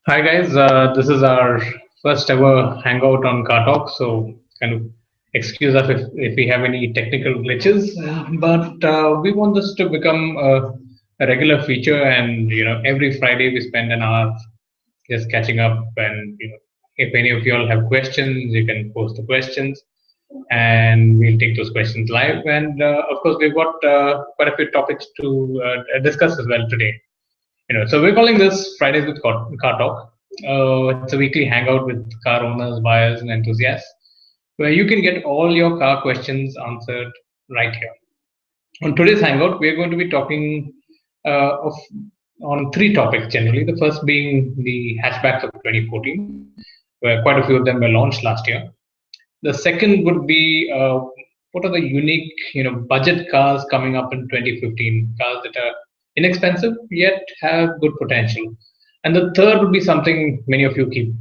Hi guys, this is our first ever hangout on CarToq, so kind of excuse us if we have any technical glitches, but we want this to become a regular feature, and every Friday we spend an hour just catching up, and if any of you all have questions, you can post the questions, and we'll take those questions live. And of course, we've got quite a few topics to discuss as well today. So we're calling this Fridays with Car Talk. It's a weekly hangout with car owners, buyers, and enthusiasts, where you can get all your car questions answered right here. On today's hangout, we're going to be talking on three topics generally. The first being the hatchbacks of 2014, where quite a few of them were launched last year. The second would be what are the unique, budget cars coming up in 2015, cars that are inexpensive yet have good potential. And the third would be something many of you keep,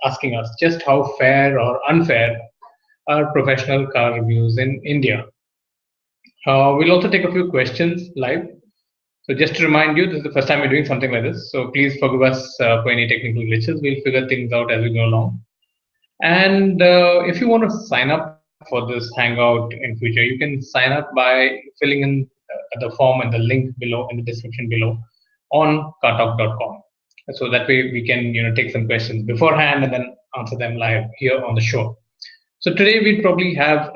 asking us: just how fair or unfair are professional car reviews in India? We'll also take a few questions live. So just to remind you, this is the first time we're doing something like this. So please forgive us for any technical glitches. We'll figure things out as we go along. And if you want to sign up for this hangout in future, you can sign up by filling in the form and the link below in the description below on cartalk.com. So that way we can take some questions beforehand and then answer them live here on the show. So today we probably have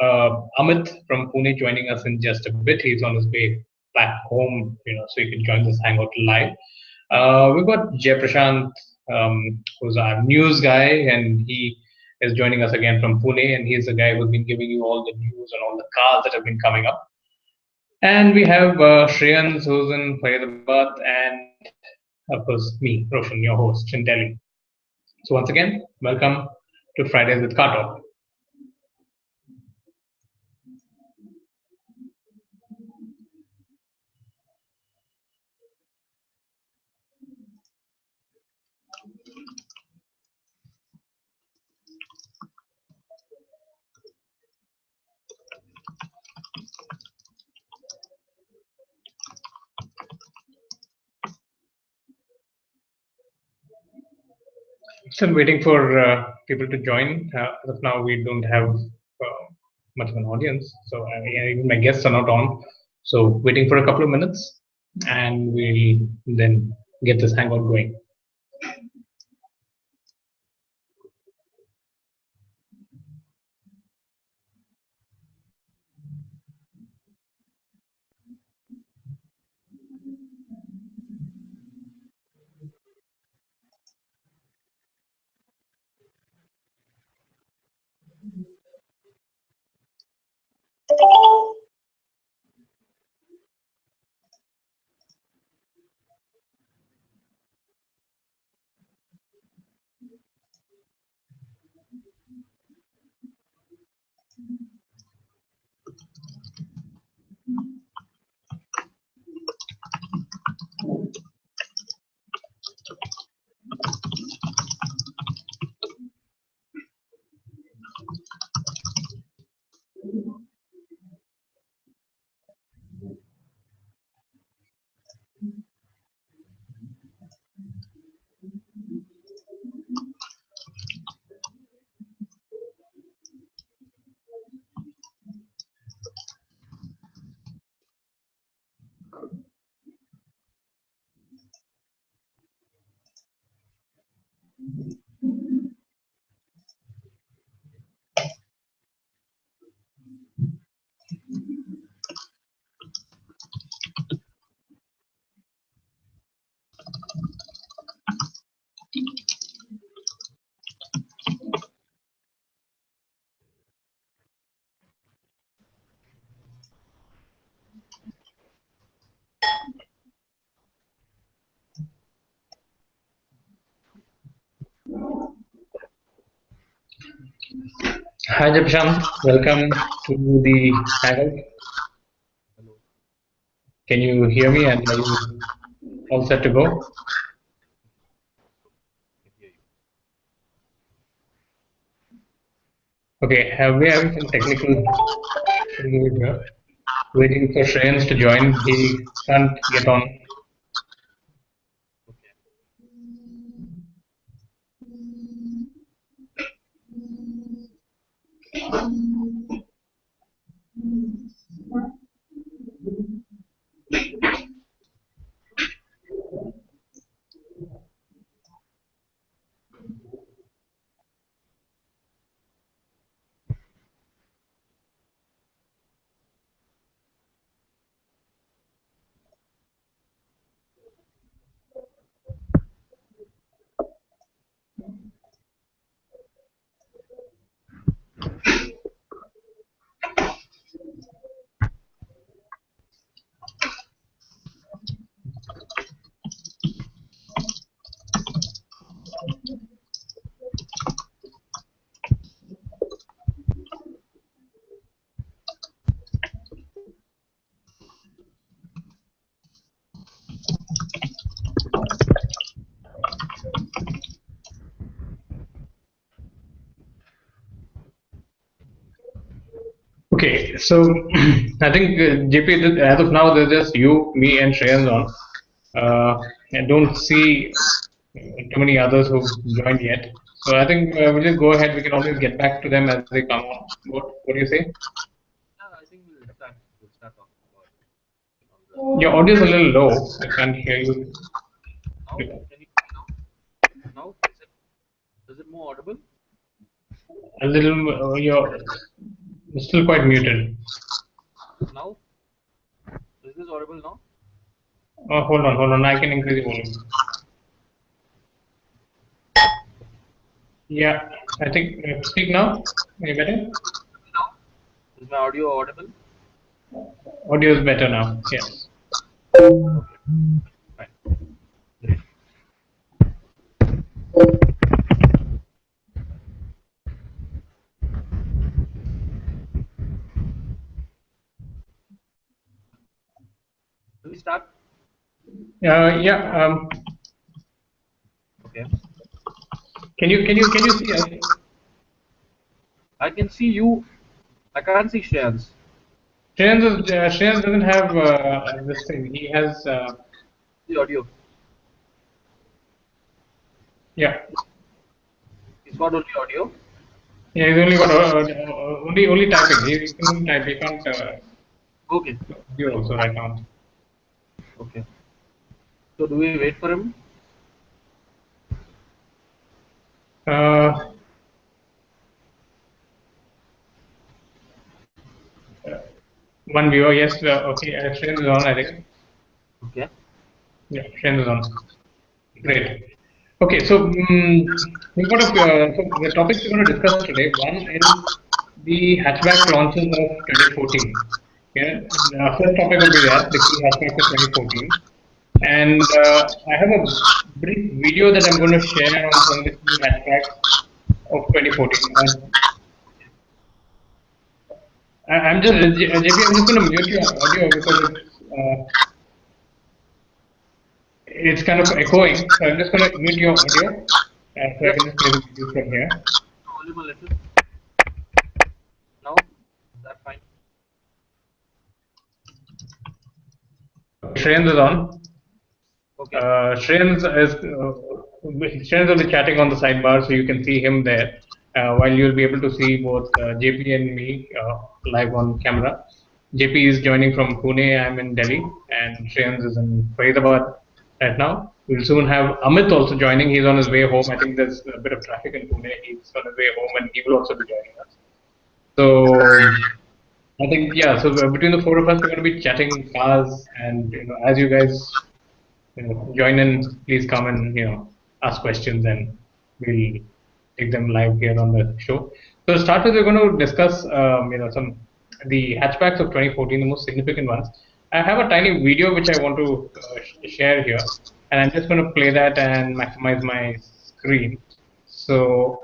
Amit from Pune joining us in just a bit. He's on his way back home, so you can join this hangout live. We've got Jay Prashant, who's our news guy, and he is joining us again from Pune, and he's the guy who's been giving you all the news and all the cars that have been coming up. And we have Shreyans, who's in Faridabad, and of course me, Roshan, your host in Delhi. So once again, welcome to Fridays with CarToq. Still waiting for people to join. As of now, we don't have much of an audience, so even my guests are not on. So waiting for a couple of minutes, and we'll then get this hangout going. Hi, Japsham. Welcome to the hangout. Can you hear me? And are you all set to go? Okay, we having some technical issues here. Waiting for Shreyans to join. He can't get on. Okay, so I think JP, as of now, there's just you, me, and Shreyan's on. I don't see too many others who've joined yet. So I think we'll just go ahead. We can always get back to them as they come on. What do you say? I think we'll start talking about Your audio is a little low. I can't hear you. now. Can you now? Is it more audible? A little. You're still quite muted. Now? Is this audible now? Oh, hold on. I can increase the volume. Yeah, I think speak now. Any better? Now? Is my audio audible? Audio is better now. Yes. Fine. Great. Do we start? Yeah. Okay. Can you see us? I can see you. I can't see Shreyan's. Shreyans doesn't have this thing. He has The audio. yeah. He's got only audio. Yeah, he's only got only typing. He can only type. He can't Okay. do also right now. Okay. So do we wait for him? Uh, One viewer, yes. Okay, Shreyans is on. I think. Okay. Yeah, Shreyans is on. Great. Okay, so we've got so the topics we're going to discuss today. One is the hatchback launches of 2014. Yeah, the first topic will be that the key hatchbacks of 2014, and I have a brief video that I'm going to share on some of the key hatchbacks of 2014. I'm just JP. I'm just going to mute your audio because it's kind of echoing. So I'm just going to mute your audio, so I Yeah. can just play the video from here. Volume a little. Now? Is that fine? Shreyans is on. Okay. Shreyans will be chatting on the sidebar, so you can see him there. While you'll be able to see both JP and me live on camera. JP is joining from Pune. I'm in Delhi, and Shreyans is in Faridabad right now. We'll soon have Amit also joining. He's on his way home. I think there's a bit of traffic in Pune. He's on his way home, and he will also be joining us. So I think yeah. So between the four of us, we're going to be chatting cars, and as you guys join in, please come and ask questions, and we'll take them live here on the show. So to start with, we're going to discuss some the hatchbacks of 2014, the most significant ones. I have a tiny video which I want to share here, and I'm just going to play that and maximize my screen so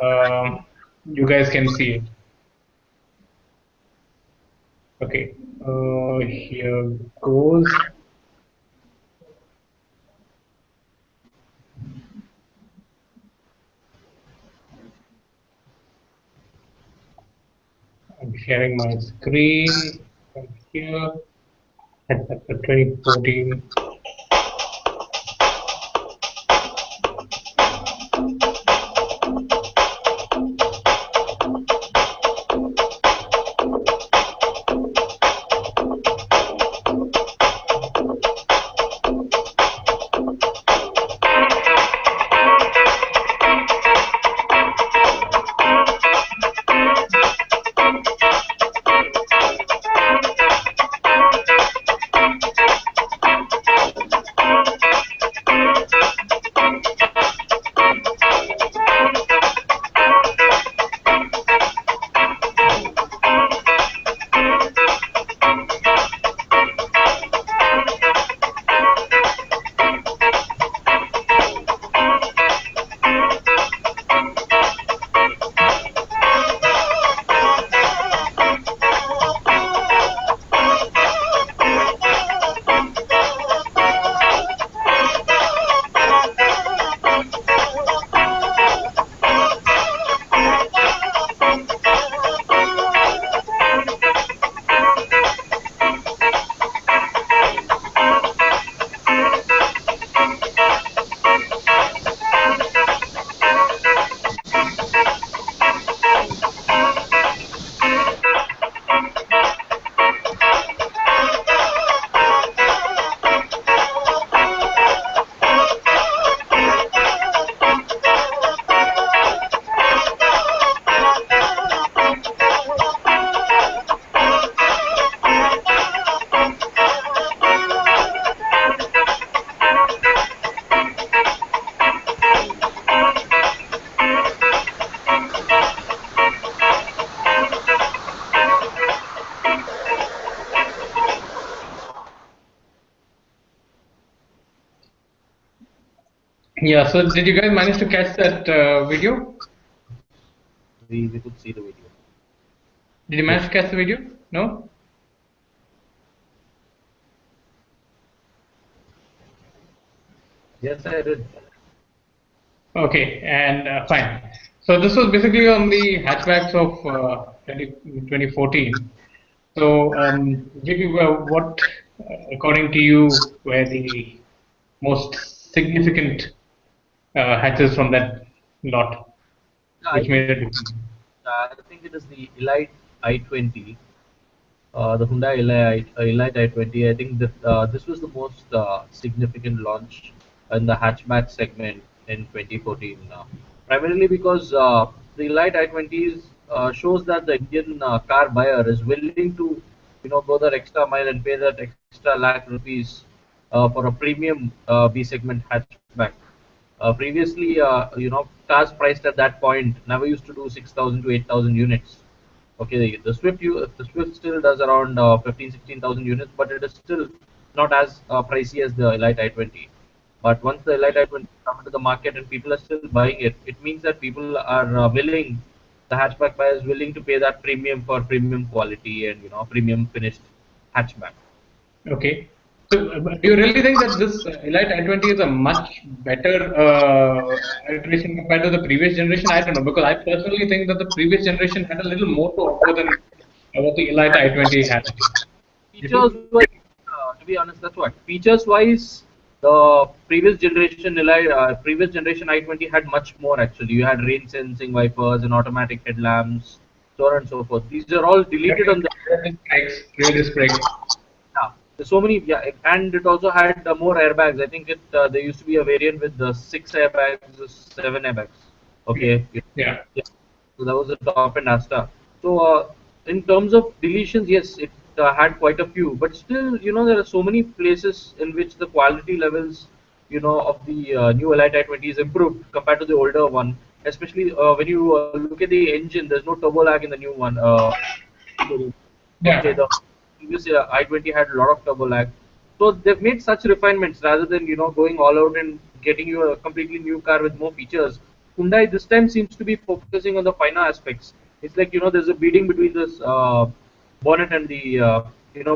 you guys can see it. Okay, here goes. I'm sharing my screen from here. That's the 2014. Yeah. So did you guys manage to catch that video? We could see the video. Did you manage to Yes. catch the video? No. Yes, I did. Okay, and fine. So this was basically on the hatchbacks of 2014. So, JP, what, according to you, were the most significant hatches from that lot, Yeah, which made a difference? I think it is the Elite i20, the Hyundai Elite i20. I think that this was the most significant launch in the hatchback segment in 2014. Primarily because the Elite i20s shows that the Indian car buyer is willing to, go that extra mile and pay that extra lakh rupees for a premium B segment hatchback. Previously, cars priced at that point never used to do 6,000 to 8,000 units. Okay, the Swift still does around 15, 16,000 units, but it is still not as pricey as the Elite i20. But once the Elite i20 come into the market and people are still buying it, it means that people are willing, the hatchback buyers willing to pay that premium for premium quality and premium finished hatchback. Okay. So, do you really think that this Elite I-20 is a much better iteration compared to the previous generation? I don't know, because I personally think that the previous generation had a little more to offer than what the Elite I-20 had. Features wise, to be honest, that's what. Features wise, the previous generation i20 had much more actually. You had rain sensing wipers and automatic headlamps, so on and so forth. These are all deleted on the. Rear disc brakes. Yeah, there's so many. Yeah, and it also had more airbags. I think there used to be a variant with the 6 airbags, or 7 airbags. Okay. Yeah. Yeah. So that was the top end Asta. So in terms of deletions, yes, it had quite a few, but still, there are so many places in which the quality levels, of the new Elite i20 is improved compared to the older one. Especially when you look at the engine, there's no turbo lag in the new one. Okay, Yeah. the previous i20 had a lot of turbo lag. So they've made such refinements rather than going all out and getting you a completely new car with more features. Hyundai this time seems to be focusing on the finer aspects. It's like there's a beading between this bonnet and the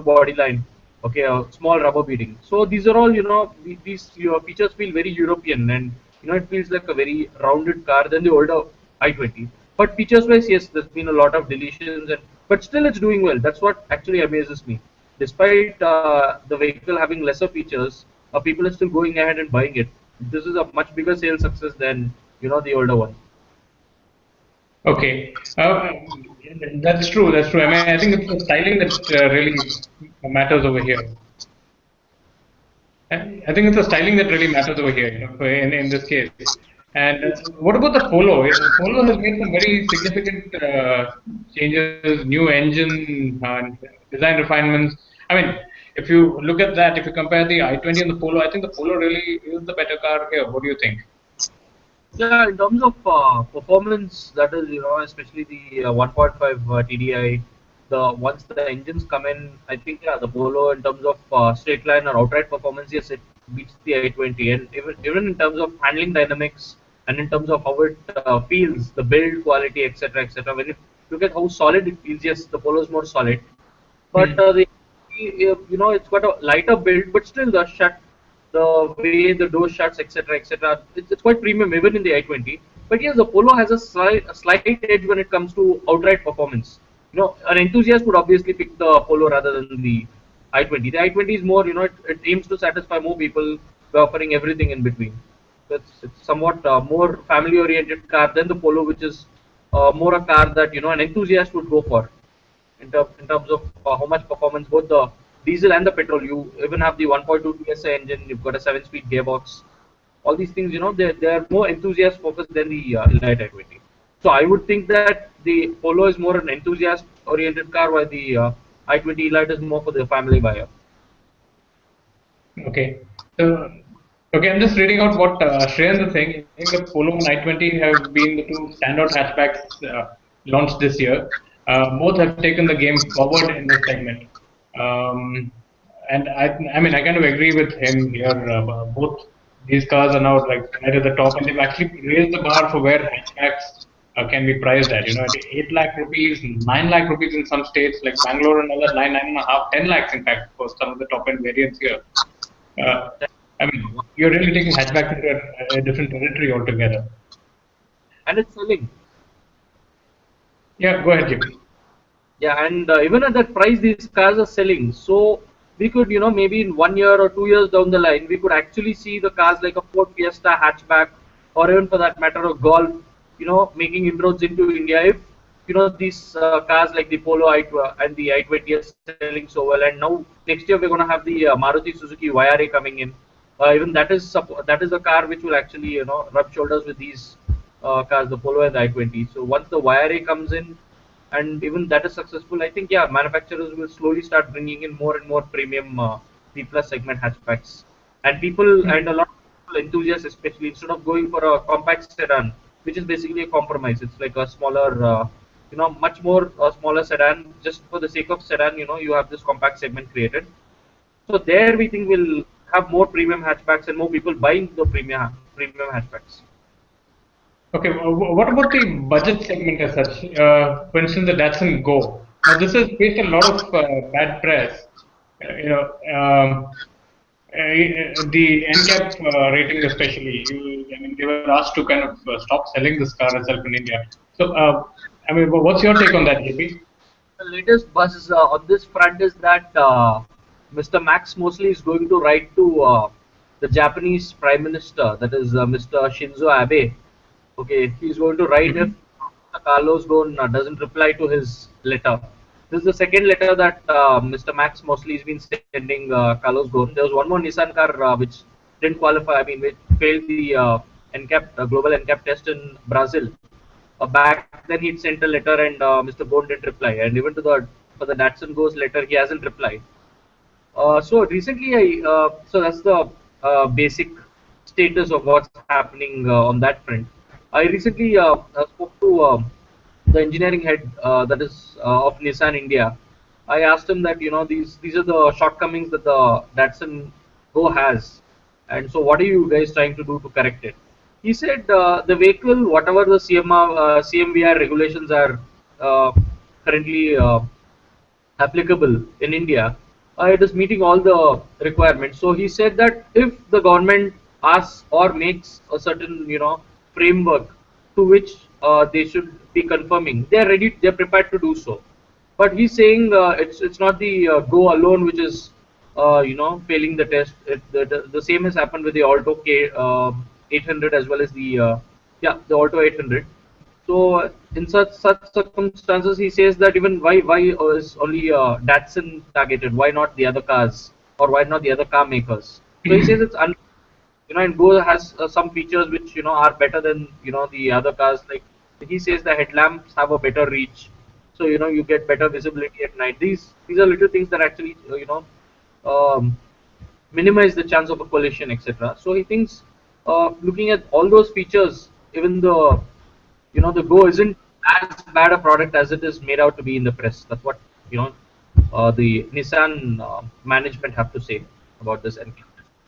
body line. Okay, a small rubber beading. So these are all these features feel very European, and it feels like a very rounded car than the older i20. But features wise, yes, there's been a lot of deletions, but still it's doing well. That's what actually amazes me. Despite the vehicle having lesser features, people are still going ahead and buying it. This is a much bigger sales success than the older one. Okay. That's true. That's true. I mean, I think it's the styling that really matters over here. I think it's the styling that really matters over here, in this case. And what about the Polo? Polo has made some very significant changes, new engine, design refinements. I mean, if you look at that, if you compare the I-20 and the Polo, I think the Polo really is the better car here. What do you think? Yeah, in terms of performance, that is, especially the 1.5 TDI, the once the engines come in, I think yeah, the Polo in terms of straight line or outright performance, yes, it beats the i20, and even in terms of handling dynamics and in terms of how it feels, the build quality, etc., etc. When you look at how solid it feels, yes, the Polo is more solid, but Hmm. it's got a lighter build, but still the way the door shuts, etc., etc. It's quite premium even in the i20. But yes, the Polo has a slight edge when it comes to outright performance. An enthusiast would obviously pick the Polo rather than the i20. The i20 is more, it aims to satisfy more people by offering everything in between. So it's somewhat more family-oriented car than the Polo, which is more a car that an enthusiast would go for in terms of how much performance, both the diesel and the petrol. You even have the 1.2 TSI engine, you've got a 7-speed gearbox. All these things, they're more enthusiast focused than the Elite i20. So I would think that the Polo is more an enthusiast oriented car, while the i20 Elite is more for the family buyer. Okay. So, okay, I'm just reading out what Shreyan's is saying. I think the Polo and I-20 have been the two standout hatchbacks launched this year. Both have taken the game forward in this segment. Um, and I mean, I kind of agree with him here. Both. these cars are now like right at the top, and they've actually raised the bar for where hatchbacks can be priced at. At 8 lakh rupees, 9 lakh rupees in some states like Bangalore and other 9.5, 10 lakhs in fact for some of the top end variants here. Uh, I mean, you're really taking hatchbacks into a different territory altogether. and it's selling. Yeah, go ahead, JP. Yeah, and even at that price, these cars are selling. So we could, maybe in 1 year or 2 years down the line, we could actually see the cars like a Ford Fiesta hatchback, or even for that matter, a Golf, making inroads into India. If these cars like the Polo and the i20 are selling so well, and now next year we're going to have the Maruti Suzuki YRA coming in. Even that is a car which will actually rub shoulders with these cars, the Polo and the i20. So once the YRA comes in, and even that is successful, I think yeah, manufacturers will slowly start bringing in more and more premium B plus segment hatchbacks, and people and a lot of people, enthusiasts especially, instead of going for a compact sedan, which is basically a compromise. It's like a smaller, much more smaller sedan. Just for the sake of sedan, you have this compact segment created. So there we think we'll have more premium hatchbacks and more people buying the premium hatchbacks. Okay, what about the budget segment as such? For instance, the Datsun Go. Now, this has faced a lot of bad press. You know, the NCAP rating, especially. I mean, they were asked to kind of stop selling this car itself in India. So, I mean, what's your take on that, JP? The latest buzz on this front is that Mr. Max Mosley is going to write to the Japanese Prime Minister, that is Mr. Shinzo Abe. Okay, he's going to write if Carlos Ghosn doesn't reply to his letter. This is the second letter that Mr. Max Mosley has been sending Carlos Ghosn. There was one more Nissan car which didn't qualify. I mean, which failed the NCAP global NCAP test in Brazil. Back then he'd sent a letter and Mr. Ghosn didn't reply, and even to the for the Datsun Go's letter he hasn't replied. So recently, so that's the basic status of what's happening on that front. I recently spoke to the engineering head that is of Nissan India. I asked him that these are the shortcomings that the Datsun Go has, and so what are you guys trying to do to correct it? He said the vehicle, whatever the CMVR regulations are currently applicable in India, it is meeting all the requirements. So he said that if the government asks or makes a certain framework to which they should be conforming, they are ready, they are prepared to do so. But he's saying it's not the Go alone which is failing the test. The same has happened with the Alto K 800 as well as the the Alto 800. So in such circumstances, he says that even why is only Datsun targeted? Why not the other cars, or why not the other car makers? So he says and Go has some features which are better than the other cars. Like he says, the headlamps have a better reach, so you get better visibility at night. These are little things that actually um, minimize the chance of a collision, etc. So he thinks, looking at all those features, even the Go isn't as bad a product as it is made out to be in the press. That's what the Nissan management have to say about this.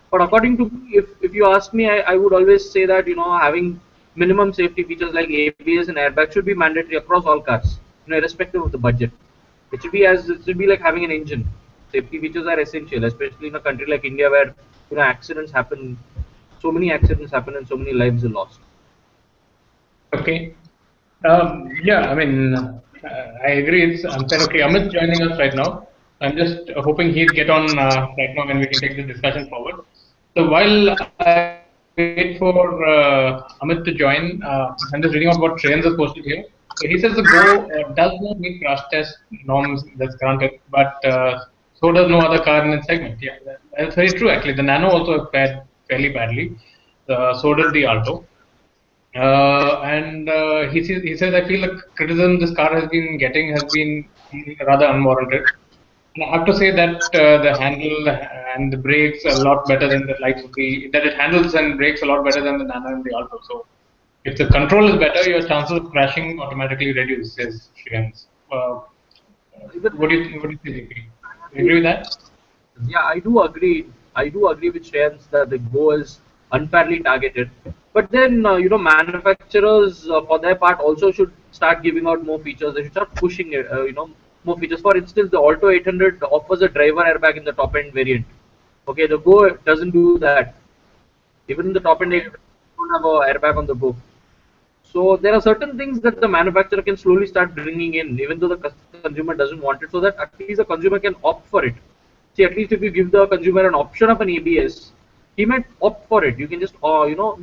But according to me, if you ask me, I would always say that having minimum safety features like ABS and airbag should be mandatory across all cars, irrespective of the budget. It should be like having an engine. Safety features are essential, especially in a country like India where accidents happen, so many accidents happen and so many lives are lost. Okay. Yeah, I mean, I agree. It's unfair. Okay, Amit's joining us right now. I'm just hoping he'll get on right now and we can take the discussion forward. So while I wait for Amit to join, I'm just reading out what Shreyans has posted here. So he says the Go does not meet crash test norms, that's granted, but so does no other car in its segment. Yeah, that's very true actually. The Nano also fared fairly badly. So does the Alto. And he says, I feel the criticism this car has been getting has been rather unwarranted. And I have to say that the handle and the brakes are a lot better than the likes of that it handles and brakes a lot better than the Nano and the Alto. So if the control is better, your chances of crashing automatically reduce, says Shreyans. Even What do you think, JP? You agree with that? Yeah, I do agree. I do agree with Shreyans that the Go is unfairly targeted. But then, manufacturers for their part also should start giving out more features. They should start pushing it, more features. For instance, the Alto 800 offers a driver airbag in the top end variant. Okay, the Go doesn't do that. Even in the top end, they don't have a airbag on the Go. So there are certain things that the manufacturer can slowly start bringing in, even though the consumer doesn't want it, so that at least the consumer can opt for it. See, at least if you give the consumer an option of an ABS, he might opt for it. You can just,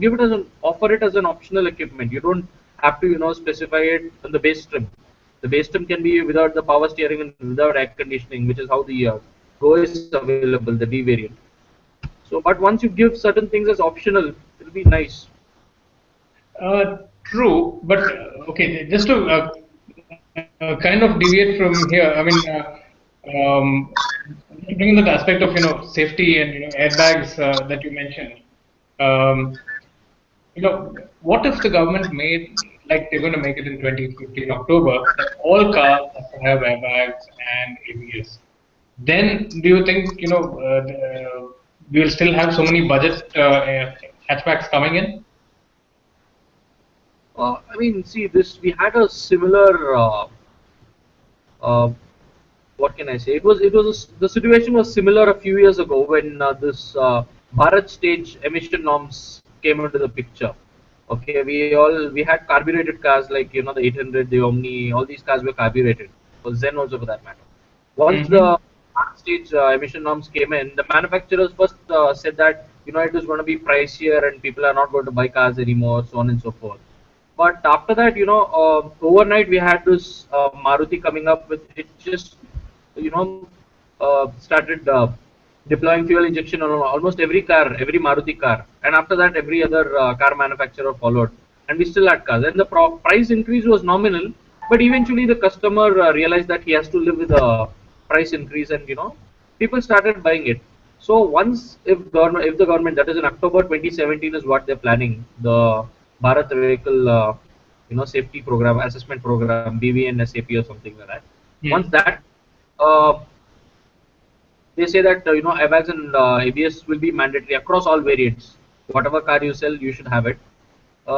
give it as an offer it as an optional equipment. You don't have to, specify it on the base trim. The base trim can be without the power steering and without air conditioning, which is how the Go is available, the D variant. So, but once you give certain things as optional, it'll be nice. True, but okay, just to kind of deviate from here. I mean, bringing that aspect of safety and airbags that you mentioned. Um, what if the government made, like they're going to make it in 2015 October, that all cars have to have airbags and ABS? Then do you think we'll still have so many budget hatchbacks coming in? I mean, see, this we had a similar. Uh, what can I say? The situation was similar a few years ago when this Bharat stage emission norms came into the picture. Okay, we had carbureted cars like the 800, the Omni, all these cars were carbureted. Or Zen also for that matter. Once the Mm-hmm. Bharat stage emission norms came in, the manufacturers first said that it is going to be pricier and people are not going to buy cars anymore, so on and so forth. But after that, overnight we had this Maruti coming up with it just, started deploying fuel injection on almost every car, every Maruti car, and after that every other car manufacturer followed, and we still had cars. And the price increase was nominal, but eventually the customer realized that he has to live with a price increase, and people started buying it. So once if the government, that is in October 2017 is what they're planning, the Bharat Vehicle safety program, assessment program, BVN SAP or something like that. Once Hmm. that they say that airbags and ABS will be mandatory across all variants. Whatever car you sell, you should have it.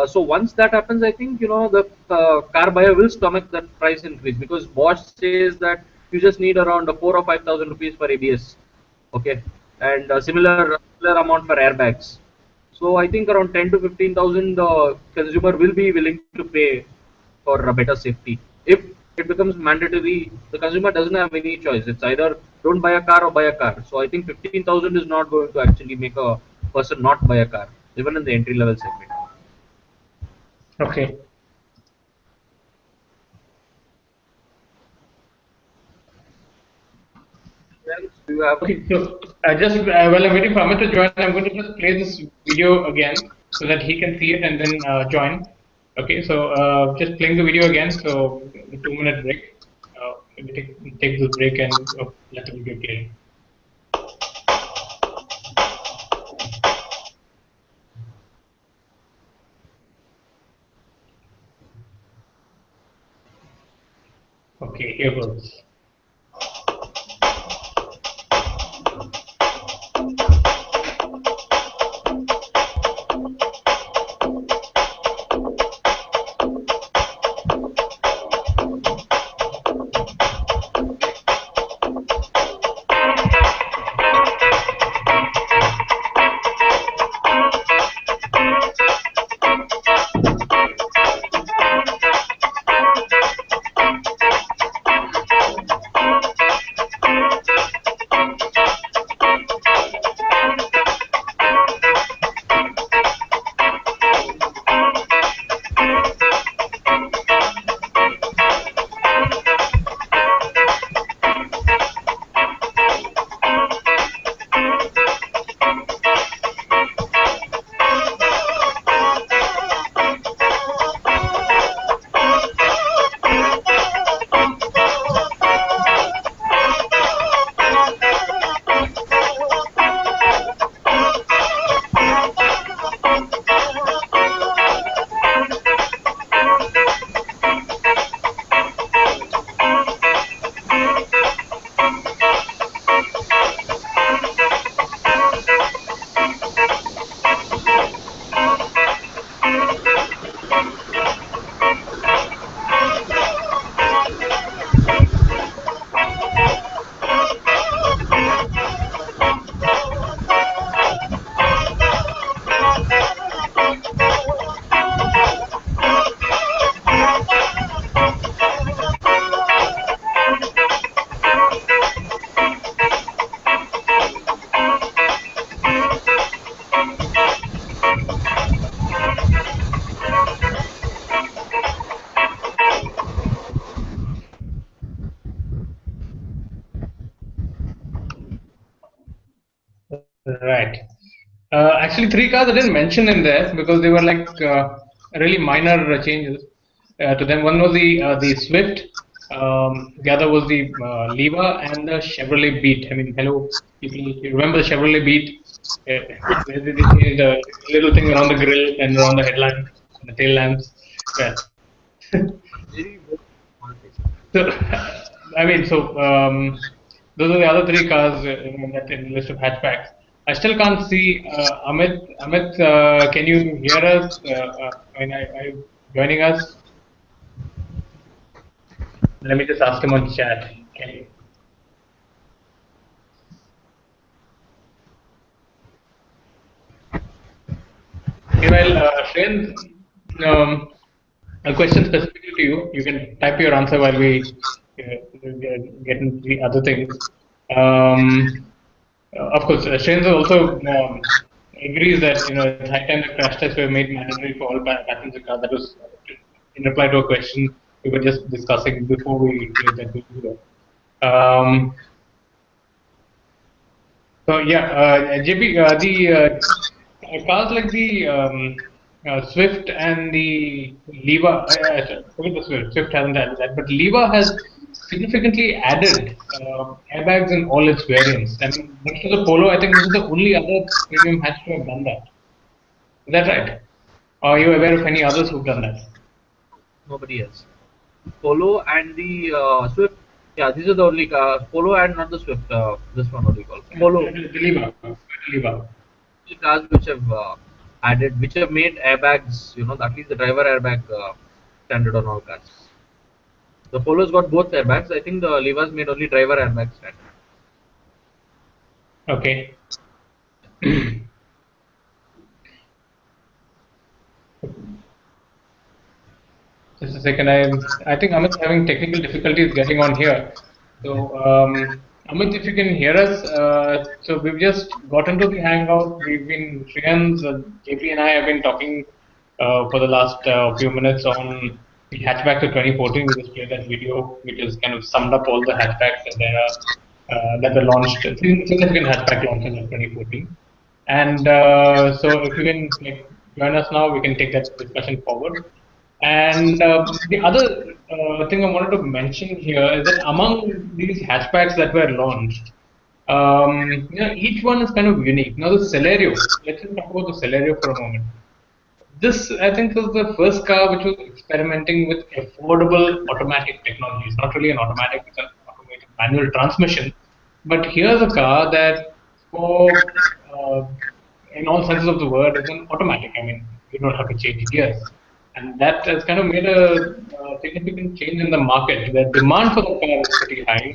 So once that happens, I think the car buyer will stomach that price increase, because Bosch says that you just need around 4 or 5,000 rupees for ABS, okay, and similar amount for airbags. So I think around 10 to 15,000 the consumer will be willing to pay for a better safety. If it becomes mandatory, the consumer doesn't have any choice. It's either don't buy a car or buy a car. So I think 15,000 is not going to actually make a person not buy a car, even in the entry level segment. Okay. Else, do you have? Okay. So I just while I'm waiting for Amit to join, I'm going to just play this video again so that he can see it and then join. Okay. So just playing the video again. So the 2 minute break. Maybe take the break and let the video play. Okay. Here goes. Right. Actually, three cars I didn't mention in there because they were like really minor changes to them. One was the Swift, the other was the Leva, and the Chevrolet Beat. I mean, hello, people, you remember the Chevrolet Beat? Where they changed a little thing around the grill and around the headlamps and the tail lamps. Well, Very, very small things. so, I mean, those are the other three cars in the list of hatchbacks. I still can't see Amit. Amit, can you hear us? I mean, are you joining us? Let me just ask him on chat. Can you? Meanwhile, Shane, um, a question specifically to you. You can type your answer while we get into the other things. Um, of course, Shane also agrees that it's high time the crash tests were made mandatory for all passenger cars. That was in reply to a question we were just discussing before we played that video. Um, So yeah, JP, the cars like the Swift and the Leva, forget the Swift. Swift hasn't added that, but Leva has significantly added airbags in all its variants. I mean, next to the Polo, I think this is the only other premium hatch to have done that. Is that right? Are you aware of any others who've done that? Nobody else. Polo and the Swift. Yeah, these are the only Polo and not the Swift. This one what we call Polo. The Leva, Leva. The cars which have added, which have made airbags. At least the driver airbag standard on all cars. The Polo's got both airbags. I think the Levas made only driver airbag standard. Okay. Just a second. I think Amit's having technical difficulties getting on here. So Amit, if you can hear us, so we've just got into the hangout. We've been Shriyans, JP and I have been talking for the last few minutes on the hatchback to 2014. We just played that video, which has kind of summed up all the hatchbacks that were launched, significant hatchback launches in 2014. And so if you can join us now, we can take that discussion forward. And the other thing I wanted to mention here is that among these hatchbacks that were launched, each one is kind of unique. Now the Celerio, let's just talk about the Celerio for a moment. This, I think, was the first car which was experimenting with affordable automatic technology. It's not really an automatic; it's an automated manual transmission. But here's a car that, for in all senses of the word, is an automatic. I mean, you don't have to change gears, and that has kind of made a significant change in the market. The demand for the car is pretty high.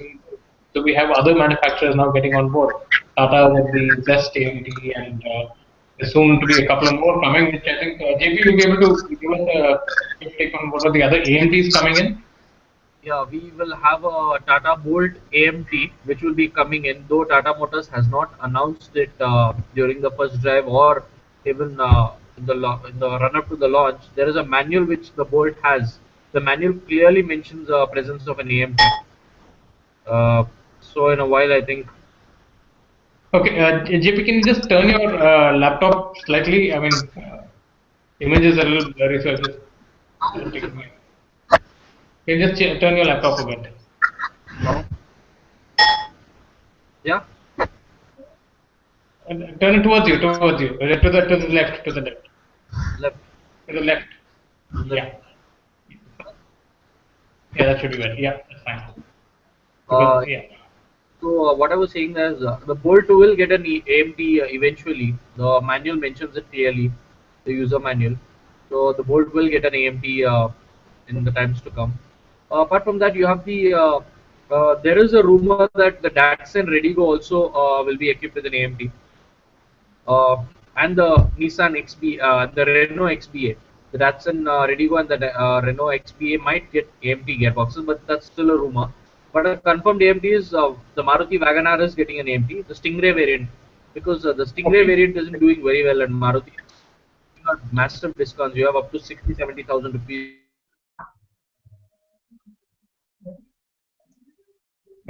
So we have other manufacturers now getting on board. Tata with the Zest AMT, and there's soon to be a couple of more coming, which I think JP will be able to give us a quick take on what are the other AMTs coming in. Yeah, we will have a Tata Bolt AMT which will be coming in, though Tata Motors has not announced it during the first drive or even in the run up to the launch. There is a manual which the Bolt has. The manual clearly mentions the presence of an AMT. So in a while, I think. Okay, JP, can you just turn your laptop slightly? I mean, image is a little blurry, so just take me. Can you just turn your laptop a bit? Yeah, Turn it towards you, to the left, left. to the left. left. Yeah, yeah, that should be better. Yeah, that's fine. Because Uh, yeah. So what I was saying is the Bolt will get an AMT eventually. The manual mentions it clearly, the user manual. So the Bolt will get an AMT in the times to come. Apart from that, you have there is a rumor that the Datsun Redigo also will be equipped with an AMT. And the Nissan XB, the Renault XBA. The Datsun Redigo and the Renault XBA might get AMT gearboxes, but that's still a rumor. But a confirmed AMT is the Maruti Wagon R is getting an AMT, the Stingray variant, because the Stingray Okay. variant isn't doing very well, and Maruti got massive discounts. You have up to 60,000 to 70,000 rupees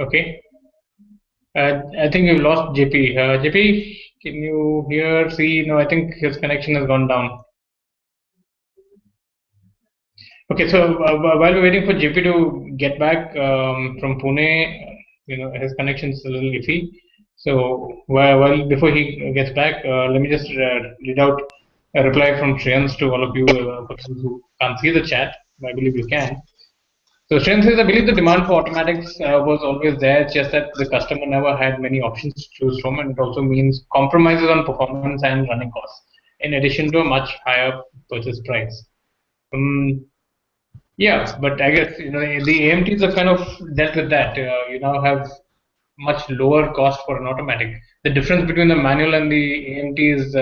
Okay. I think we've lost JP. JP, can you hear, see? No, I think his connection has gone down. Okay, so while we're waiting for JP to get back from Pune, his connection is a little iffy. So while before he gets back, let me just read out a reply from Shreyans to all of you for those who can't see the chat. I believe you can. So Shreyans says, I believe the demand for automatics was always there. It's just that the customer never had many options to choose from, and it also means compromises on performance and running costs, in addition to a much higher purchase price. Um, yeah, but I guess the AMTs have kind of dealt with that. You now have much lower cost for an automatic. The difference between the manual and the AMT is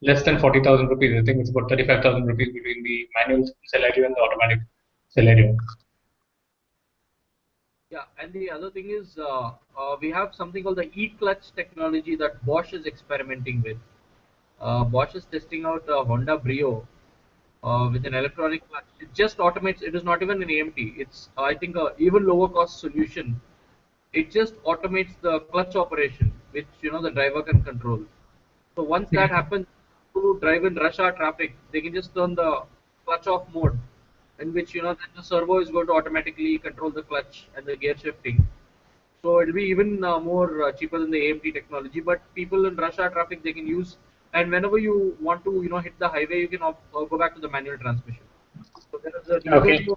less than 40,000 rupees. I think it's about 35,000 rupees between the manual Celerio and the automatic Celerio. Yeah, and the other thing is we have something called the e-clutch technology that Bosch is experimenting with. Bosch is testing out a Honda Brio with an electronic clutch. It just automates. It is not even an AMT. It's I think a even lower cost solution. It just automates the clutch operation, which the driver can control. So once that happens, to drive in rush hour traffic, they can just turn the clutch off mode, in which then the servo is going to automatically control the clutch and the gear shifting. So it'll be even more cheaper than the AMT technology. But people in rush hour traffic they can use, and whenever you want to hit the highway, you can go back to the manual transmission. So these are Okay. the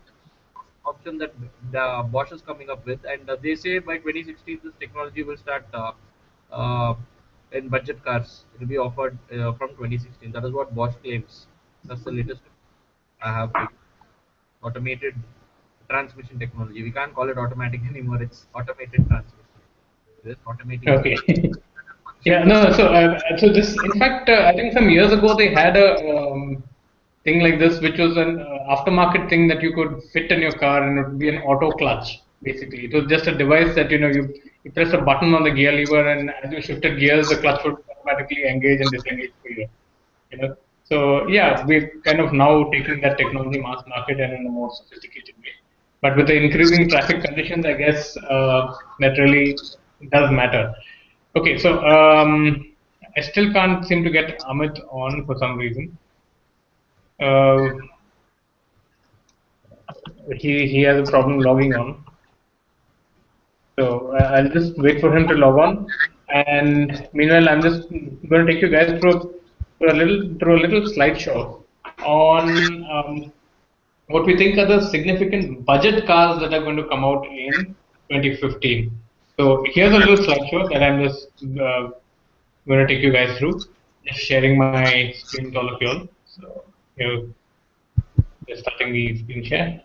option that the Bosch is coming up with, and they say by 2016 this technology will start uh, in budget cars. It will be offered from 2016. That is what Bosch claims. That's the latest I have for you. Automated transmission technology. We can't call it automatic anymore. It's automated transmission. It is automating the Okay. Yeah, functions. no, so this, in fact, I think some years ago they had a thing like this, which was an aftermarket thing that you could fit in your car, and it would be an auto clutch. Basically, it was just a device that you press a button on the gear lever, and as you shifted gears, the clutch would automatically engage and disengage for you. You know, so yeah, we're kind of now taking that technology mass market and in a more sophisticated way. But with the increasing traffic conditions, I guess that really does matter. Okay, so I still can't seem to get Amit on for some reason. Uh, he has a problem logging on. So I'll just wait for him to log on, and meanwhile, I'm just going to take you guys through a little slideshow on what we think are the significant budget cars that are going to come out in 2015. So here's a little slideshow that I'm just going to take you guys through. Just sharing my screen to all of you all. So here, just starting the screen share.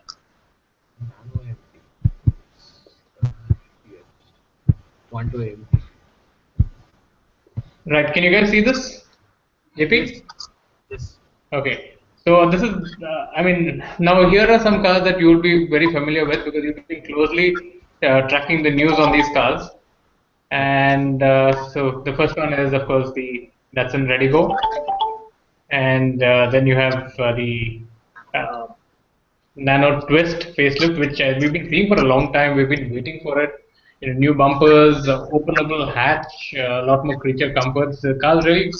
Nano MT. One to MT. Right, can you guys see this? Yes. JP? Yes. Okay. So this is, I mean, now here are some cars that you will be very familiar with because you've been closely tracking the news on these cars. And so the first one is, of course, the Datsun Redigo, and then you have the uh, Nano Twist facelift, which we've been seeing for a long time. We've been waiting for it. New bumpers, openable hatch, a lot more creature comforts. The car's really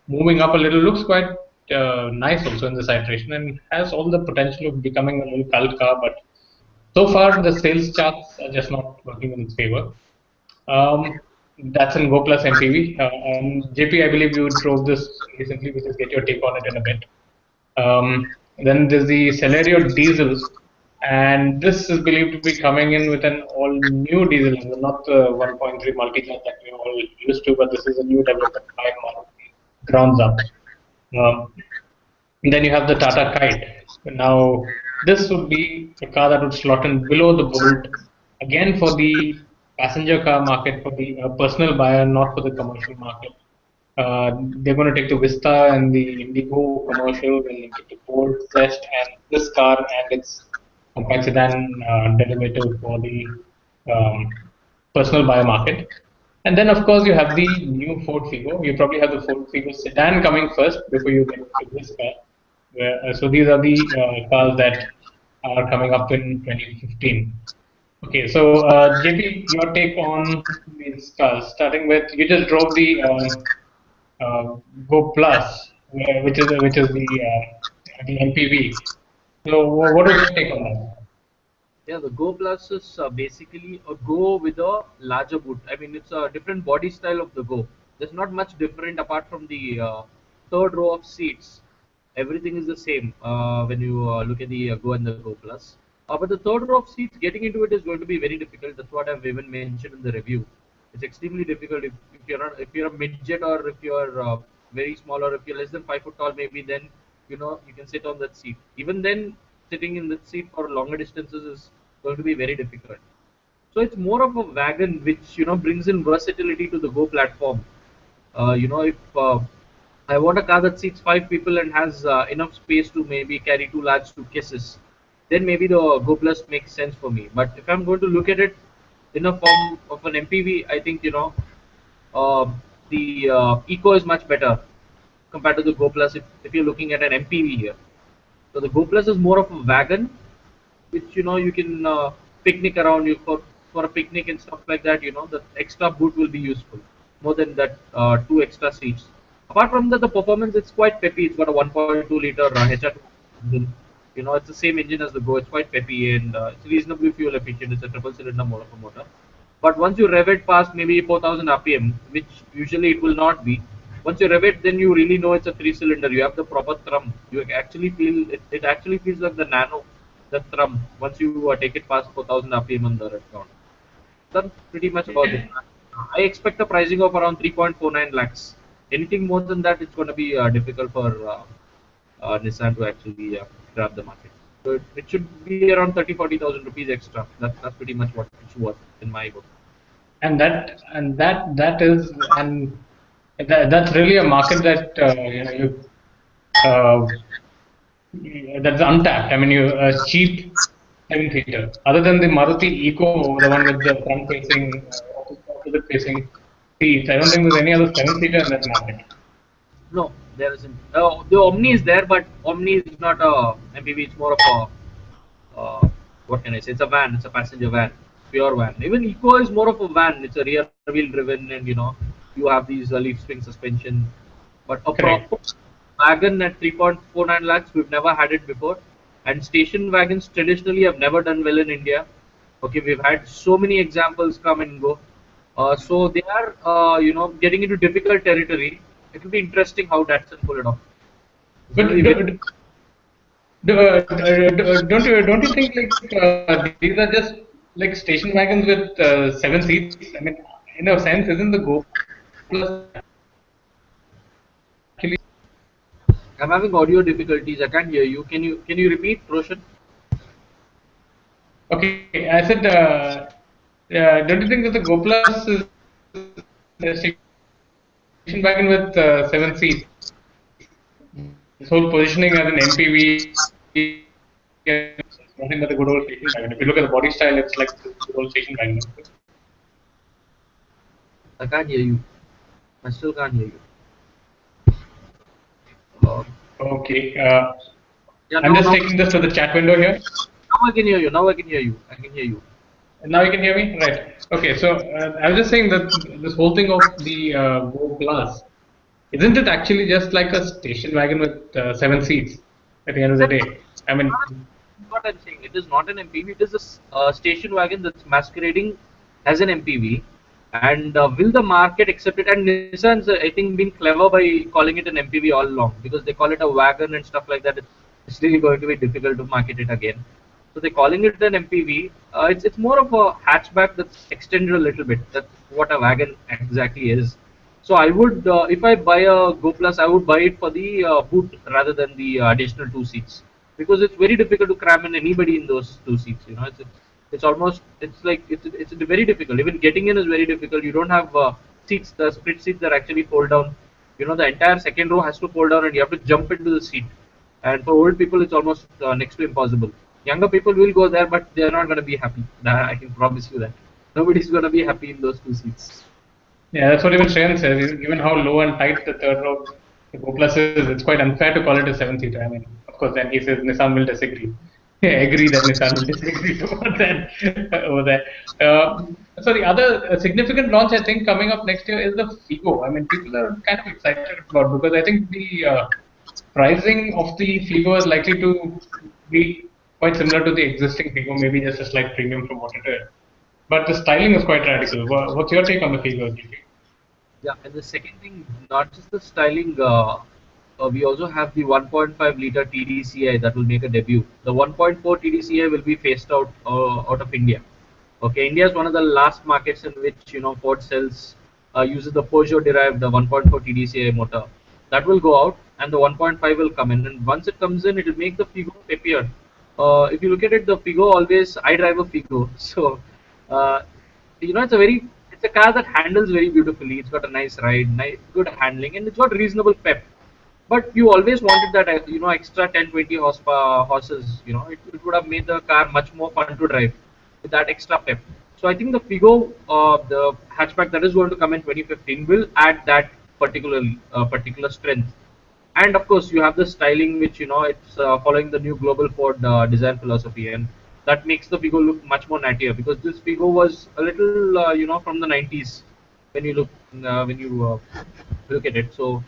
moving up a little. Looks quite nice also in this iteration and has all the potential of becoming a little cult car. But so far, the sales charts are just not working in its favor. Um, that's in Go Plus MPV. And JP, I believe you drove this recently. We just get your take on it in a bit. Then there's the Celerio diesel, and this is believed to be coming in with an all new diesel engine, not the 1.3 multi-jet that we all used to, but this is a new development by Maruti, grounds up. Um, then you have the Tata Kite. Now, this would be a car that would slot in below the Bolt, again for the passenger car market, for the personal buyer, not for the commercial market. They're going to take the Vista and the Indigo commercial and link it to Bolt, Zest, and this car and its compact sedan derivative for the um, personal buyer market. And then, of course, you have the new Ford Figo. You probably have the Ford Figo sedan coming first before you get to this car. So these are the cars that are coming up in 2015. Okay, so JP, your take on these cars, starting with you just drove the Go Plus, which is the MPV. So what was your take on that? Yeah, the Go Plus is basically a Go with a larger boot. I mean, it's a different body style of the Go. There's not much different apart from the third row of seats. Everything is the same when you look at the Go and the Go Plus. But the third row of seats, getting into it is going to be very difficult. That's what I've even mentioned in the review. It's extremely difficult if you're a midget or if you're very small or if you're less than 5 foot tall, maybe then you can sit on that seat. Even then, sitting in that seat for longer distances is going to be very difficult. So it's more of a wagon which brings in versatility to the Go platform. If I want a car that seats 5 people and has enough space to maybe carry two large suitcases, then maybe the Go Plus makes sense for me. But if I'm going to look at it in a form of an MPV, I think uh, the Eco is much better compared to the Go Plus if you're looking at an MPV here. So the Go Plus is more of a wagon, which you can picnic around you for a picnic and stuff like that. The extra boot will be useful more than that two extra seats. Apart from that, the performance it's quite peppy. It's got a 1.2 liter HR2 engine. It's the same engine as the Go. It's quite peppy and it's reasonably fuel efficient. It's a triple cylinder motor. But once you rev it past maybe 4,000 RPM, which usually it will not be, once you rev it, then you really know it's a three-cylinder. You have the proper thrum. You actually feel it. It actually feels like the Nano, the thrum. Once you take it past 4,000 RPM on the rev count. That's pretty much about it. I expect a pricing of around 3.49 lakhs. Anything more than that, it's going to be difficult for Nissan to actually grab the market. So it should be around 30-40,000 rupees extra. That's pretty much what it's worth in my book. And that is that's really a market that uh, that's untapped. I mean, a cheap seven-seater. Other than the Maruti Eco, the one with the front-facing, opposite-facing seats, I don't think there's any other seven-seater in that market. No, there isn't. The Omni is there, but Omni is not a MPV. It's more of a what can I say? It's a van. It's a passenger van, pure van. Even Eco is more of a van. It's a rear-wheel driven, and you have these leaf spring suspension. But a Correct. proper wagon at 3.49 lakhs, we've never had it before. And station wagons traditionally have never done well in India. Okay, we've had so many examples come and go. So they are, getting into difficult territory. It will be interesting how Datsun pull it off. It's going to But be very. don't you think like these are just like station wagons with 7 seats? I mean, in a sense, isn't the Go Plus actually I'm having audio difficulties. I can't hear you. Can you repeat, Roshan? okay? I said, don't you think that the Go Plus is a station wagon with 7 seats? This whole positioning as an MPV and nothing but a good old station wagon. If you look at the body style, it's like this good old station wagon. I can't hear you. I still can't hear you. Uh, Okay. yeah, I'm now, just now, taking this to the chat window here. now I can hear you. Now I can hear you. I can hear you. Now you can hear me? Right. Okay. So I was just saying that this whole thing of the Go Plus, isn't it actually just like a station wagon with 7 seats at the end of the That's day? I mean, what I'm saying. It is not an MPV. It is a station wagon that's masquerading as an MPV. And will the market accept it? And Nissan's, I think, been clever by calling it an MPV all along because they call it a wagon and stuff like that. It's really going to be difficult to market it again. So they're calling it an MPV. It's more of a hatchback that's extended a little bit. That's what a wagon exactly is. So I would, if I buy a Go Plus, I would buy it for the boot rather than the additional two seats because it's very difficult to cram in anybody in those two seats. It's almost it's very difficult. Even getting in is very difficult. You don't have seats. The split seats that actually fold down. The entire second row has to fold down, and you have to jump into the seat. And for old people, it's almost next to impossible. Younger people will go there, but they're not going to be happy. I can promise you that. Nobody's going to be happy in those two seats. yeah, that's what even Shreyan says. Given how low and tight the third row the Go Plus is, it's quite unfair to call it a 7-seater. I mean, of course, then he says Nissan will disagree. I agree that Nissan will disagree over that. Over there. So the other significant launch I think coming up next year is the Figo. I mean, people are kind of excited about because I think the pricing of the Figo is likely to be quite similar to the existing Figo, maybe just a slight premium from what it is. But the styling is quite radical. What's your take on the Figo, GP? Yeah, and the second thing, not just the styling, we also have the 1.5 liter TDCI that will make a debut. The 1.4 TDCI will be phased out of India. Okay, India is one of the last markets in which Ford sells uses the Peugeot derived the 1.4 TDCI motor. That will go out, and the 1.5 will come in. And once it comes in, it will make the Figo peppier. If you look at it, the Figo always I drive a Figo, so uh, it's a car that handles very beautifully. It's got a nice ride, good handling, and it's got reasonable pep. But you always wanted that extra 10 20 horsepower horses. It would have made the car much more fun to drive with that extra pep. So I think the Figo, the hatchback that is going to come in 2015, will add that particular strength. And of course, you have the styling, which it's following the new global Ford design philosophy, and that makes the Figo look much more nattier, because this Figo was a little from the 90s when you look at it. So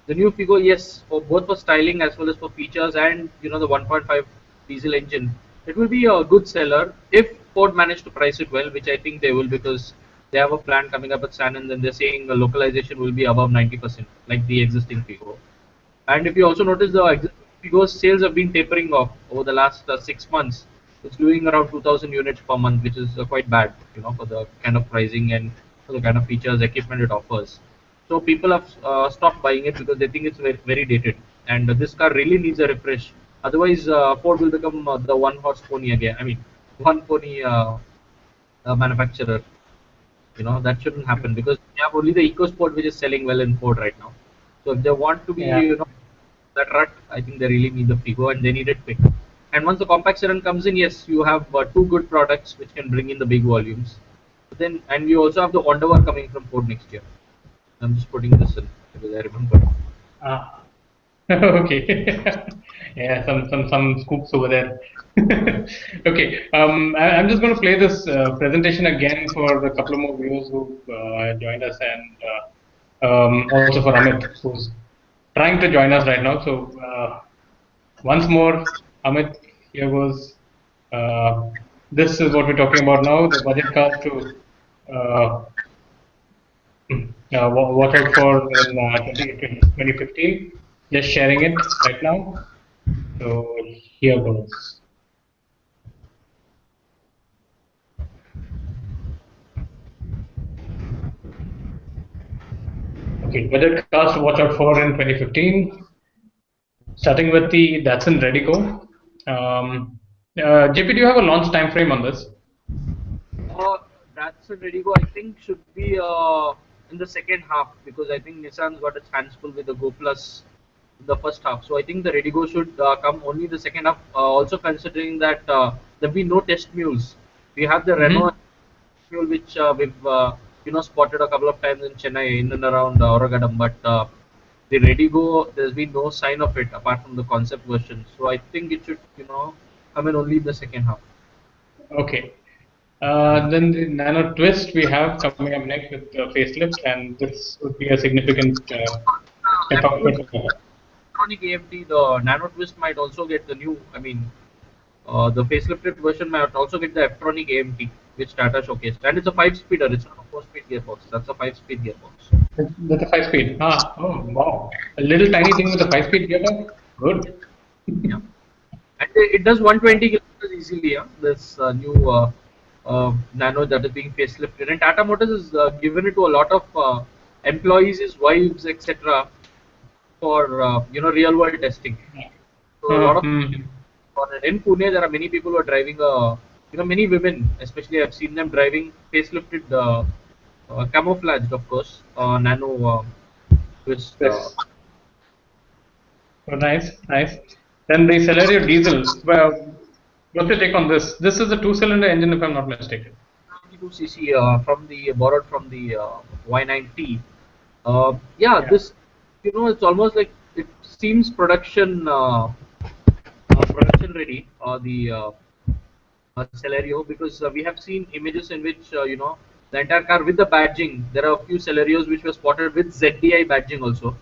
the new Figo, yes, for both for styling as well as for features, and the 1.5 diesel engine, it will be a good seller if Ford managed to price it well, which I think they will, because they have a plan coming up at San, and then they're saying the localization will be above 90%, like the existing Figo. And if you also notice, the existing Figo's sales have been tapering off over the last 6 months. It's doing around 2,000 units per month, which is quite bad, for the kind of pricing and for the kind of features, equipment it offers. So people have stopped buying it because they think it's very, very dated. And this car really needs a refresh. Otherwise, Ford will become the one horse pony again. I mean, one pony manufacturer. That shouldn't happen, because they have only the EcoSport which is selling well in Ford right now. So if they want to be, Yeah. that rut, I think they really need the Figo, and they need it quick. And once the compact sedan comes in, yes, you have two good products which can bring in the big volumes. But then, and you also have the Wanderer coming from Ford next year. I'm just putting this in because I remember. Ah. Okay. Yeah, some scoops over there. Okay. I'm just going to play this presentation again for a couple of more viewers who joined us, and also for Amit, who's trying to join us right now. So once more, Amit, here goes. Uh, this is what we're talking about now. The budget cars to uh, watch out for in 2015. Just sharing it right now. So here goes. Okay, budget cars to watch out for in 2015. Starting with the Datsun Redigo. JP, do you have a launch time frame on this? Uh, that's a Redigo, I think, should be in the second half, because I think Nissan's got its hands full with the Go Plus in the first half. So I think the Redigo should come only in the second half. Also considering that there'll be no test mules. We have the Renault Mm-hmm. mule, which we've spotted a couple of times in Chennai, in and around Oragadam, but the Redigo, there's been no sign of it apart from the concept version. So I think it should come in only in the second half. Okay. Then the Nano Twist we have coming up next with the facelift, and this would be a significant step up. Electronic AMT, the Nano Twist might also get the new, I mean, the facelifted version might also get the Electronic AMT, which Tata showcased. And it's a 5-speeder, it's not a 4-speed gearbox, that's a 5-speed gearbox. That's a 5 speed. Ah, oh wow. A little tiny thing with a 5 speed gearbox? Good. Yeah. And it does 120 kilometers easily, yeah? This new Nano that is being facelifted. And Tata Motors has given it to a lot of employees, his wives, etc., for real world testing. So a lot of Hmm. in Pune, there are many people who are driving many women, especially I've seen them driving facelifted, camouflaged, of course, Nano twist. Yes. Oh, nice, nice. Then the Celerio diesel. Well, what's your take on this? This is a two-cylinder engine, if I'm not mistaken. 92 cc from the borrowed from the Y9T. Yeah, Yeah. this it's almost like it seems production production ready, or the Celerio, because we have seen images in which the entire car with the badging. There are a few Celerios which were spotted with ZDI badging also.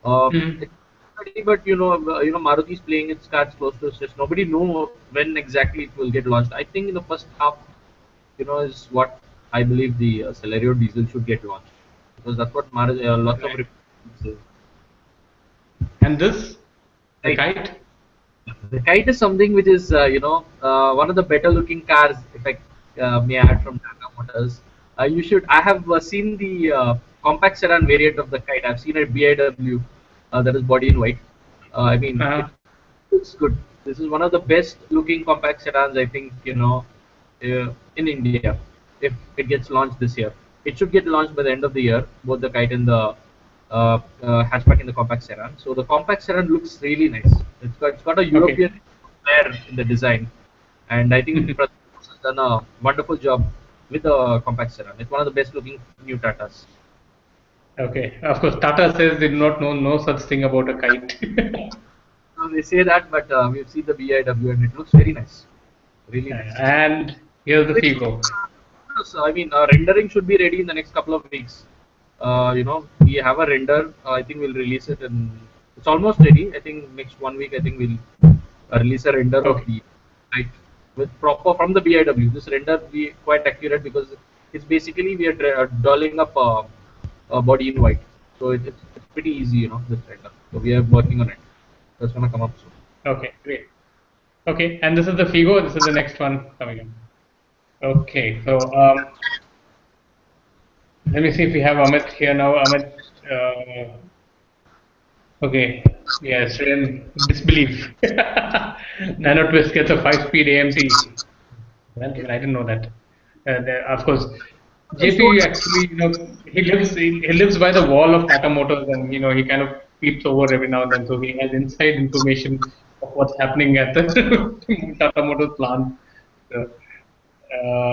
Mm. It's ready, but Maruti is playing its cards close to its chest. Nobody know when exactly it will get launched. I think in the first half, is what I believe the Celerio diesel should get launched, because that's what lots of Right. reports say. And this, the Right. kite. The Kite is something which is, one of the better looking cars, if I may add, from Tata Motors. You should. I have seen the compact sedan variant of the Kite. I've seen a BIW that is body in white. I mean, it Uh, looks good. This is one of the best looking compact sedans, I think, in India. If it gets launched this year, it should get launched by the end of the year. Both the Kite and the hatchback and the compact sedan. So the compact sedan looks really nice. It's got a okay. European flair in the design, and I think Pratyush has done a wonderful job with the compact sedan. It's one of the best looking new Tatas. Okay. Of course, Tata says they do not know no such thing about a kite. So they say that, but we've seen the BIW and it looks very nice, really nice. And here's the Figo. So, I mean, rendering should be ready in the next couple of weeks. We have a render. I think we'll release it, and it's almost ready. I think next 1 week, I think we'll release a render of Okay. the right with proper from the BIW. This render be quite accurate because it's basically we are dolling up a body in white, so it's pretty easy, this render. So we are working on it. That's gonna come up soon. Okay. Great. Okay. And this is the Figo. This is the next one coming in. Okay. So let me see if we have Amit here now. Amit. Okay. Yes. In disbelief. Nano Twist gets a 5-speed AMT. Well, even I didn't know that. Of course, JP actually, he lives by the wall of Tata Motors, and he kind of peeps over every now and then, so he has inside information of what's happening at the Tata Motors plant. So,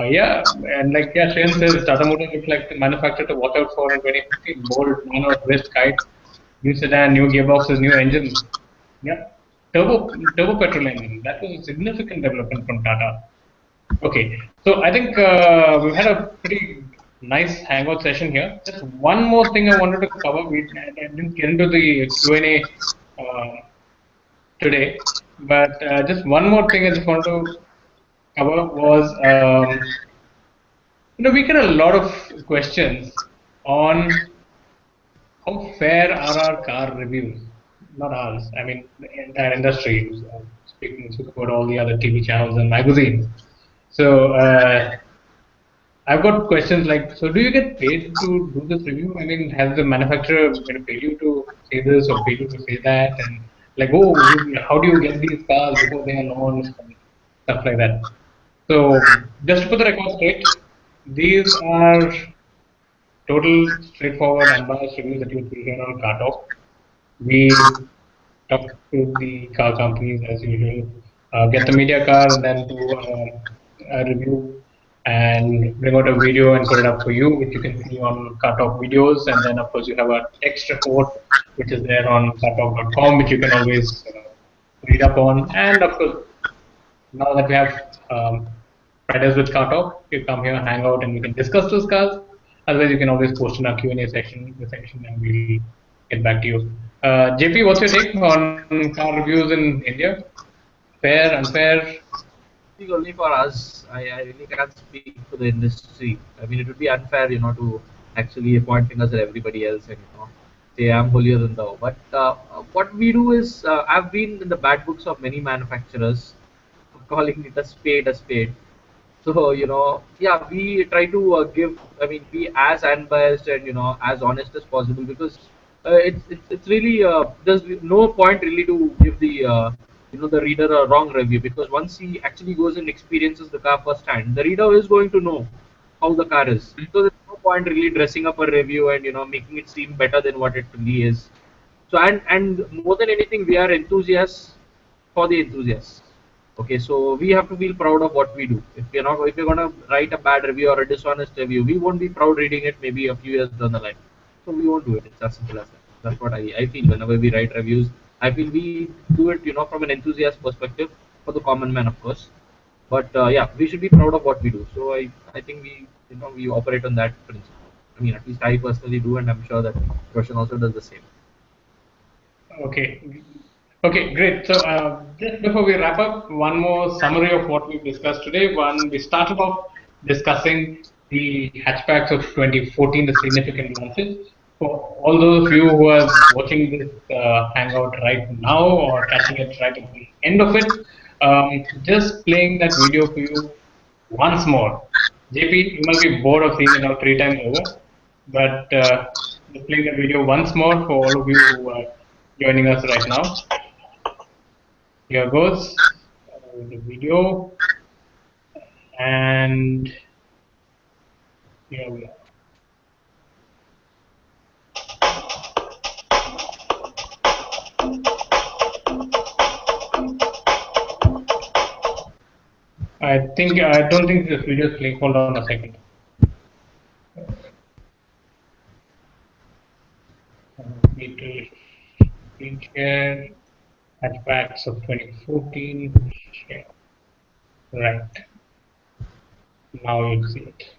yeah, and like yeah, Shane says, Tata Motors looks like the manufacturer to watch out for in 2015. Bold, nano twist kite, new sedan, new gearboxes, new engine. Yeah, turbo petrol engine. That was a significant development from Tata. Okay, so I think we've had a pretty nice hangout session here. Just one more thing I wanted to cover. I didn't get into the Q&A today, but just one more thing I just wanted to cover was, we get a lot of questions on how fair are our car reviews? Not ours. I mean, the entire industry. Speak about all the other TV channels and magazines. So. I've got questions like, so do you get paid to do this review? I mean, has the manufacturer paid you to say this or paid you to say that? And like, oh, how do you get these cars before they are launched and stuff like that? So just to put the record straight, these are total straightforward, unbiased reviews that you'll see here on CarToq. We talk to the car companies as usual, get the media car, and then do a review and bring out a video and put it up for you, which you can see on CarTalk videos. And then, of course, you have a text report, which is there on cartalk.com, which you can always read up on. And of course, now that we have Fridays with CarTalk, you come here, hang out, and we can discuss those cars. Otherwise, you can always post in our Q&A section, and we'll get back to you. JP, what's your take on car reviews in India? Fair, unfair? Speak only for us. I really can't speak for the industry. I mean, it would be unfair, to actually point fingers at everybody else and say I'm holier than thou. But what we do is, I've been in the bad books of many manufacturers, calling it a spade a spade. So yeah, we try to give. I mean, be as unbiased and as honest as possible, because it's really there's no point really to give the reader a wrong review, because once he actually goes and experiences the car firsthand, the reader is going to know how the car is. So there's no point really dressing up a review and making it seem better than what it really is. So and more than anything, we are enthusiasts for the enthusiasts. Okay, so we have to feel proud of what we do. If you're gonna write a bad review or a dishonest review, we won't be proud reading it maybe a few years down the line. So we won't do it. It's as simple as that. That's what I feel whenever we write reviews. I feel we do it, from an enthusiast perspective for the common man, of course. But yeah, we should be proud of what we do. So I think we operate on that principle. I mean, at least I personally do, and I'm sure that Roshan also does the same. Okay. Okay, great. So just before we wrap up, one more summary of what we've discussed today. One, we started off discussing the hatchbacks of 2014, the significant launches. For all those of you who are watching this hangout right now or catching it right at the end of it, just playing that video for you once more. JP, you must be bored of seeing it now 3 times over, but just playing the video once more for all of you who are joining us right now. Here goes the video, and here we are. I don't think this video is playing. Hold on a second. Need to screen share hatchbacks of 2014. Share. Right now you'll see it.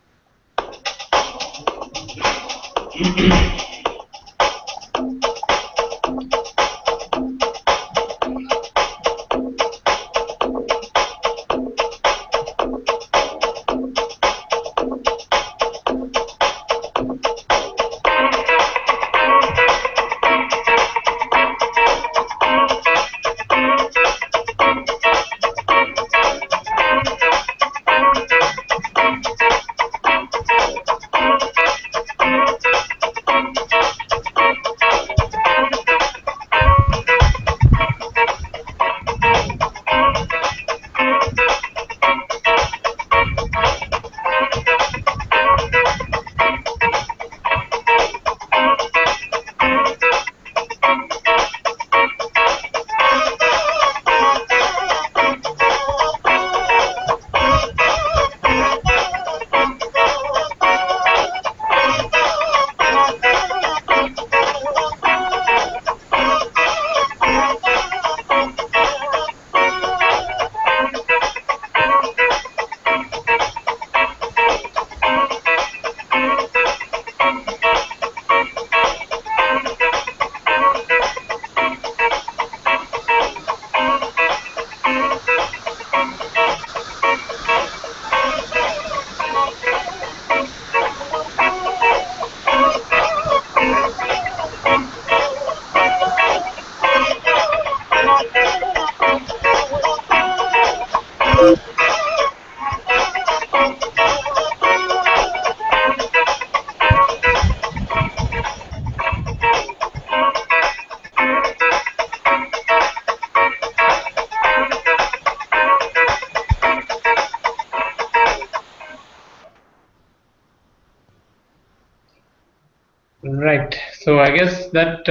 Right. So I guess that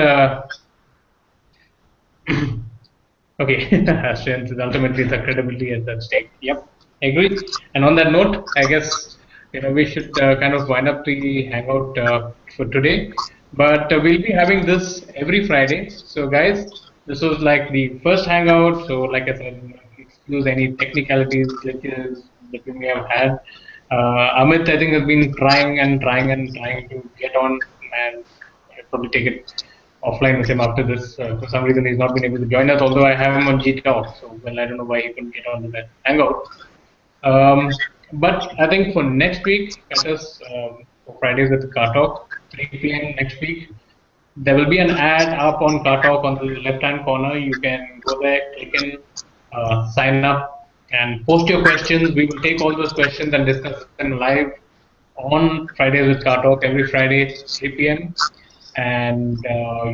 okay, strength is ultimately the credibility at that stake. Yep, I agree. And on that note, I guess we should kind of wind up the hangout for today. But we'll be having this every Friday. So guys, this was like the first hangout. So like I said, excuse any technicalities, glitches that we may have had. Amit, I think, has been trying and trying and trying to get on, and I'll probably take it offline with him after this. For some reason, he's not been able to join us, although I have him on GTalk. So, well, I don't know why he couldn't get onto that hangout. But I think for next week, that is for Fridays with CarToq, 3 p.m. next week, there will be an ad up on CarTalk on the left-hand corner. You can go there, click in, sign up, and post your questions. We will take all those questions and discuss them live on Fridays with CarTalk every Friday, 3 p.m. And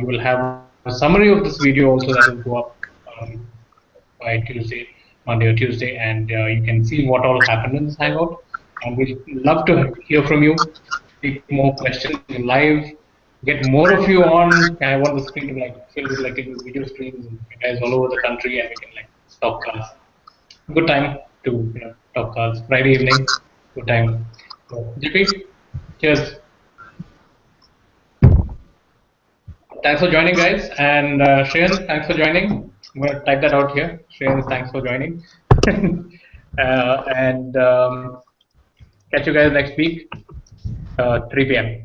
you will have a summary of this video also that will go up by Tuesday, Monday or Tuesday, and you can see what all happened in this hangout. And we'd love to hear from you, take more questions live, get more of you on. I want the screen to like fill with like little video screens and guys all over the country, and we can like talk cars. Good time to talk cars. Friday evening, good time. So, GP, cheers. thanks for joining, guys. And Shreyan, thanks for joining. I'm going to type that out here. Shreyan, thanks for joining. And catch you guys next week, 3 p.m.